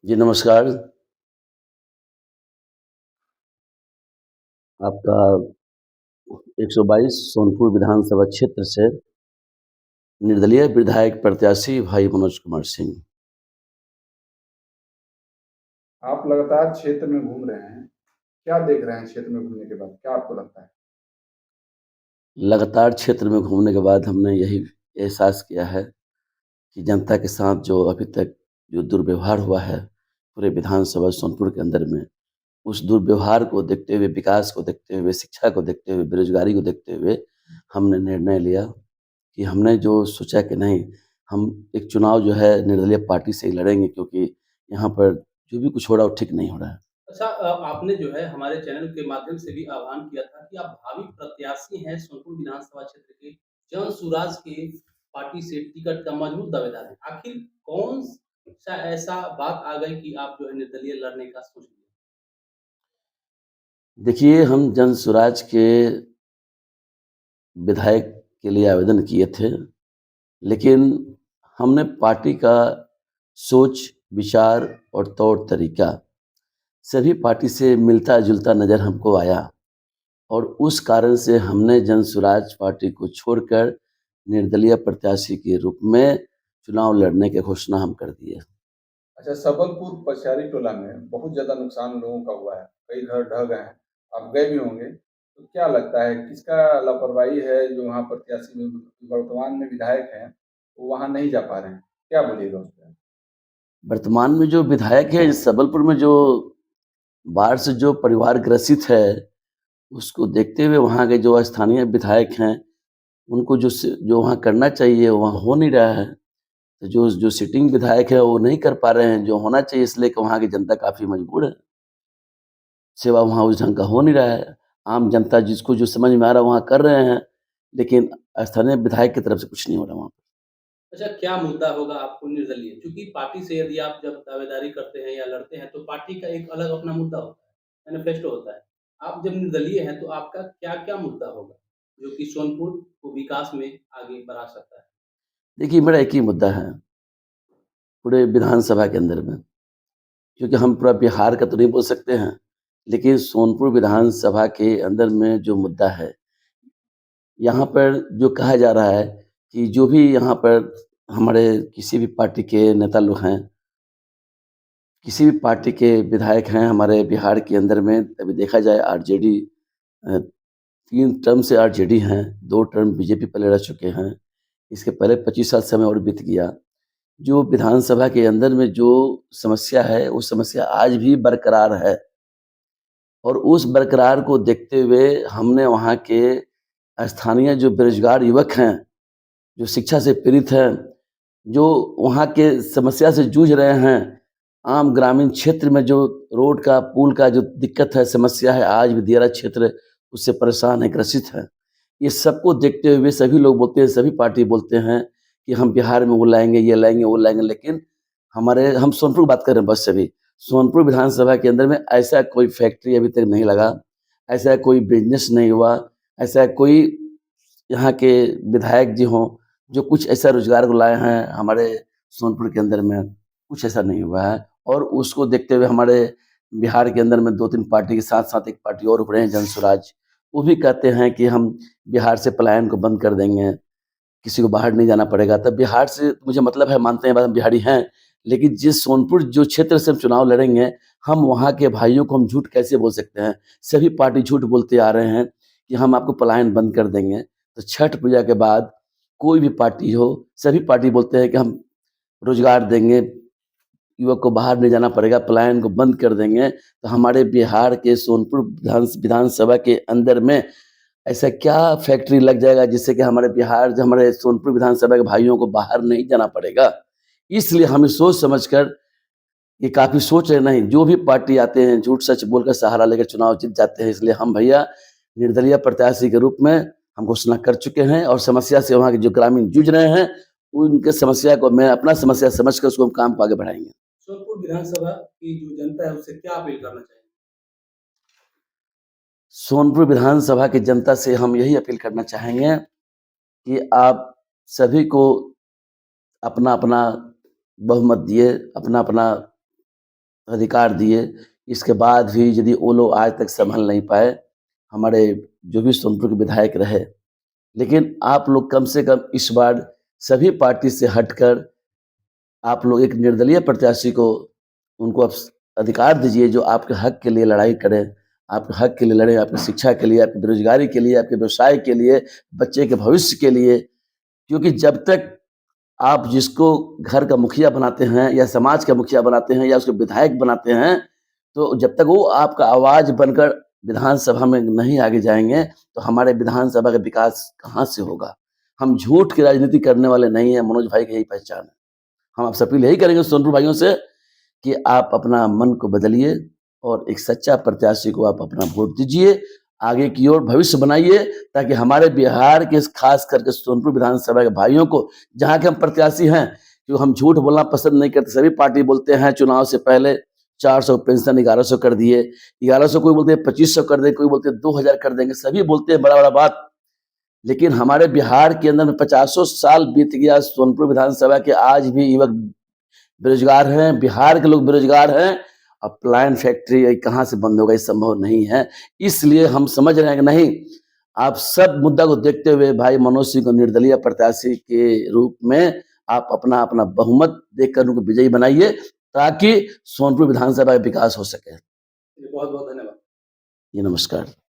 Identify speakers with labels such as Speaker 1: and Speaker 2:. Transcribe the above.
Speaker 1: जी, नमस्कार। आपका 122 सोनपुर विधानसभा क्षेत्र से निर्दलीय विधायक प्रत्याशी भाई मनोज कुमार सिंह।
Speaker 2: आप लगातार क्षेत्र में घूम रहे हैं। क्या देख रहे हैं क्षेत्र में घूमने के बाद? क्या आपको लगता है?
Speaker 1: लगातार क्षेत्र में घूमने के बाद हमने यही एहसास किया है कि जनता के साथ जो अभी तक जो दुर्व्यवहार हुआ है, पूरे विधानसभा सोनपुर के अंदर में, उस दुर्व्यवहार को देखते हुए, विकास को देखते हुए, शिक्षा को देखते हुए, बेरोज़गारी को देखते हुए, हमने निर्णय लिया कि हमने जो सोचा कि नहीं, हम एक चुनाव जो है निर्दलीय पार्टी से ही लड़ेंगे क्योंकि यहाँ पर जो भी कुछ हो रहा है वो ठीक नहीं हो रहा है।
Speaker 3: अच्छा आपने जो है हमारे चैनल के माध्यम से भी आह्वान किया था कि आप भावी प्रत्याशी हैं सोनपुर विधानसभा क्षेत्र के जन सुराज की पार्टी से टिकट का मजबूत दावेदार हैं। आखिर कौन सा ऐसा बात आ गई कि आप जो है निर्दलीय लड़ने का सोच लिए?
Speaker 1: देखिए, हम जन स्वराज के विधायक के लिए आवेदन किए थे, लेकिन हमने पार्टी का सोच, विचार और तौर-तरीका सभी पार्टी से मिलता-जुलता नज़र हमको आया और उस कारण से हमने जन स्वराज पार्टी को छोड़कर निर्दलीय प्रत्याशी के रूप में चुनाव लड़ने की घोषणा हम कर दिए।
Speaker 2: अच्छा, सबलपुर पछारी टोला में बहुत ज़्यादा नुकसान लोगों का हुआ है। कई घर ढह गए हैं। आप गए भी होंगे। तो क्या लगता है किसका लापरवाही है जो वहाँ प्रत्याशी में वर्तमान में विधायक हैं, वो वहाँ नहीं जा पा रहे हैं? क्या बोलिएगा उस पे?
Speaker 1: वर्तमान में जो विधायक है, सबलपुर में जो बाढ़ से जो परिवार ग्रसित है, उसको देखते हुए वहाँ के जो स्थानीय विधायक हैं, उनको जो वहाँ करना चाहिए, वहाँ हो नहीं रहा है। तो जो जो सिटिंग विधायक है, वो नहीं कर पा रहे हैं, जो होना चाहिए इसलिए कि वहाँ की जनता काफ़ी मजबूर है। सेवा वहाँ उस ढंग का हो नहीं रहा है। आम जनता जिसको जो समझ में आ रहा है, वहाँ कर रहे हैं, लेकिन स्थानीय विधायक की तरफ से कुछ नहीं हो रहा वहाँ।
Speaker 3: अच्छा क्या मुद्दा होगा आपको निर्दलीय? क्योंकि पार्टी से यदि आप जब दावेदारी करते हैं या लड़ते हैं तो पार्टी का एक अलग अपना मुद्दा होता है, मैनिफेस्टो होता है। आप जब निर्दलीय हैं तो आपका क्या-क्या मुद्दा होगा, जो कि सोनपुर को विकास में आगे बढ़ा सकता है?
Speaker 1: देखिए, मेरा एक ही मुद्दा है, पूरे विधानसभा के अंदर में, क्योंकि हम पूरा बिहार का तो नहीं बोल सकते हैं, लेकिन सोनपुर विधानसभा के अंदर में जो मुद्दा है, यहाँ पर जो कहा जा रहा है कि जो भी यहाँ पर हमारे किसी भी पार्टी के नेता लोग हैं, किसी भी पार्टी के विधायक हैं हमारे बिहार के अंदर में, अभी देखा जाए आरजेडी 3 टर्म से आरजेडी हैं, 2 टर्म बीजेपी पहले रह चुके हैं। इसके पहले 25 साल समय और बीत गया। जो विधानसभा के अंदर में जो समस्या है, वो समस्या आज भी बरकरार है और उस बरकरार को देखते हुए हमने वहाँ के स्थानीय जो बेरोज़गार युवक हैं, जो शिक्षा से पीड़ित हैं, जो वहाँ के समस्या से जूझ रहे हैं, आम ग्रामीण क्षेत्र में जो रोड का, पुल का जो दिक्कत है, समस्या है, आज भी दियारा क्षेत्र उससे परेशान है, ग्रसित है। ये सबको देखते हुए सभी लोग बोलते हैं, सभी पार्टी बोलते हैं कि हम बिहार में वो लाएँगे, ये लाएँगे, वो लाएँगे, लेकिन हम सोनपुर की बात कर रहे हैं बस अभी। सोनपुर विधानसभा के अंदर में ऐसा कोई फैक्ट्री अभी तक नहीं लगा, ऐसा कोई बिज़नेस नहीं हुआ, ऐसा कोई यहाँ के विधायक जी हों, जो कुछ ऐसा रोज़गार को लाए हैं हमारे सोनपुर के अंदर में, कुछ ऐसा नहीं हुआ है और उसको देखते हुए हमारे बिहार के अंदर में 2-3 पार्टी के साथ-साथ एक पार्टी और उभरे हैं जनसुराज। वो भी कहते हैं कि हम बिहार से पलायन को बंद कर देंगे, किसी को बाहर नहीं जाना पड़ेगा। तब बिहार से मुझे मतलब है, मानते हैं हम बिहारी हैं, लेकिन जिस सोनपुर जो क्षेत्र से हम चुनाव लड़ेंगे, हम वहाँ के भाइयों को हम झूठ कैसे बोल सकते हैं? सभी पार्टी झूठ बोलते आ रहे हैं कि हम आपको पलायन बंद कर देंगे। तो छठ पूजा के बाद कोई भी पार्टी हो, सभी पार्टी बोलते हैं कि हम रोज़गार देंगे, युवक को बाहर नहीं जाना पड़ेगा, पलायन को बंद कर देंगे। तो हमारे बिहार के सोनपुर विधानसभा के अंदर में ऐसा क्या फैक्ट्री लग जाएगा जिससे कि हमारे सोनपुर विधानसभा के भाइयों को बाहर नहीं जाना पड़ेगा? इसलिए हम सोच समझ कर ये काफ़ी सोच रहे नहीं, जो भी पार्टी आते हैं झूठ-सच बोलकर सहारा लेकर चुनाव जीत जाते हैं। इसलिए हम भैया निर्दलीय प्रत्याशी के रूप में हम घोषणा कर चुके हैं और समस्या से वहाँ के जो ग्रामीण जूझ रहे हैं, उनके समस्या को मैं अपना समस्या समझकर उसको हम काम को आगे बढ़ाएँगे।
Speaker 3: सोनपुर विधानसभा की जो जनता है उससे क्या अपील करना चाहेंगे?
Speaker 1: सोनपुर विधानसभा की जनता से हम यही अपील करना चाहेंगे कि आप सभी को अपना-अपना बहुमत दिए, अपना-अपना अधिकार दिए, इसके बाद भी यदि वो लोग आज तक संभल नहीं पाए, हमारे जो भी सोनपुर के विधायक रहे, लेकिन आप लोग कम से कम इस बार सभी पार्टी से हटकर आप लोग एक निर्दलीय प्रत्याशी को उनको आप अधिकार दीजिए जो आपके हक के लिए लड़ाई करें, आपके हक के लिए लड़ें, आपकी शिक्षा के लिए, आपकी बेरोजगारी के लिए, आपके व्यवसाय के लिए, बच्चे के भविष्य के लिए। क्योंकि जब तक आप जिसको घर का मुखिया बनाते हैं या समाज का मुखिया बनाते हैं या उसको विधायक बनाते हैं, तो जब तक वो आपका आवाज़ बनकर विधानसभा में नहीं आगे जाएँगे, तो हमारे विधानसभा का विकास कहाँ से होगा? हम झूठ की राजनीति करने वाले नहीं हैं, मनोज भाई की यही पहचान है। हम आपसे अपील यही करेंगे सोनपुर भाइयों से कि आप अपना मन को बदलिए और एक सच्चा प्रत्याशी को आप अपना वोट दीजिए, आगे की ओर भविष्य बनाइए, ताकि हमारे बिहार के खास करके सोनपुर विधानसभा के भाइयों को, जहाँ के हम प्रत्याशी हैं, क्योंकि हम झूठ बोलना पसंद नहीं करते। सभी पार्टी बोलते हैं चुनाव से पहले 400 पेंशन 1100 कर दिए, 1100 कोई बोलते हैं 2500 कर देंगे, कोई बोलते हैं 2000 कर देंगे, सभी बोलते हैं बड़ा-बड़ा बात। लेकिन हमारे बिहार के अंदर में 50 साल बीत गया, सोनपुर विधानसभा के आज भी युवक बेरोजगार हैं, बिहार के लोग बेरोजगार हैं। अब प्लायन फैक्ट्री कहाँ से बंद होगा, ये संभव नहीं है। इसलिए हम समझ रहे हैं कि नहीं, आप सब मुद्दा को देखते हुए भाई मनोज सिंह को निर्दलीय प्रत्याशी के रूप में आप अपना बहुमत देकर उनको विजयी बनाइए, ताकि सोनपुर विधानसभा का विकास हो सके।
Speaker 3: बहुत बहुत धन्यवाद।
Speaker 1: जी नमस्कार।